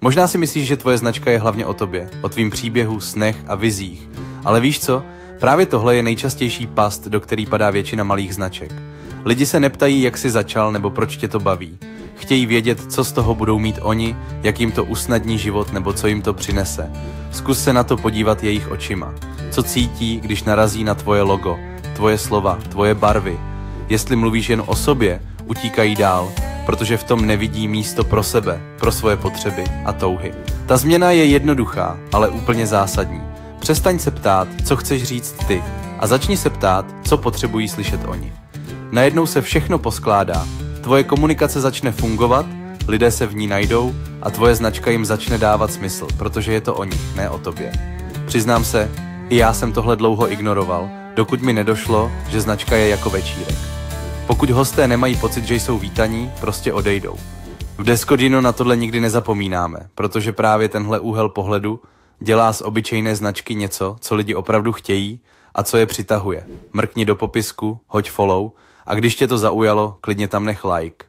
Možná si myslíš, že tvoje značka je hlavně o tobě, o tvým příběhu, snech a vizích. Ale víš co? Právě tohle je nejčastější past, do který padá většina malých značek. Lidi se neptají, jak jsi začal nebo proč tě to baví. Chtějí vědět, co z toho budou mít oni, jak jim to usnadní život nebo co jim to přinese. Zkus se na to podívat jejich očima. Co cítí, když narazí na tvoje logo, tvoje slova, tvoje barvy. Jestli mluvíš jen o sobě, utíkají dál, protože v tom nevidí místo pro sebe, pro svoje potřeby a touhy. Ta změna je jednoduchá, ale úplně zásadní. Přestaň se ptát, co chceš říct ty, a začni se ptát, co potřebují slyšet oni. Najednou se všechno poskládá, tvoje komunikace začne fungovat, lidé se v ní najdou a tvoje značka jim začne dávat smysl, protože je to o nich, ne o tobě. Přiznám se, i já jsem tohle dlouho ignoroval, dokud mi nedošlo, že značka je jako večírek. Pokud hosté nemají pocit, že jsou vítaní, prostě odejdou. V Descodino na tohle nikdy nezapomínáme, protože právě tenhle úhel pohledu dělá z obyčejné značky něco, co lidi opravdu chtějí a co je přitahuje. Mrkni do popisku, hoď follow a když tě to zaujalo, klidně tam nech like.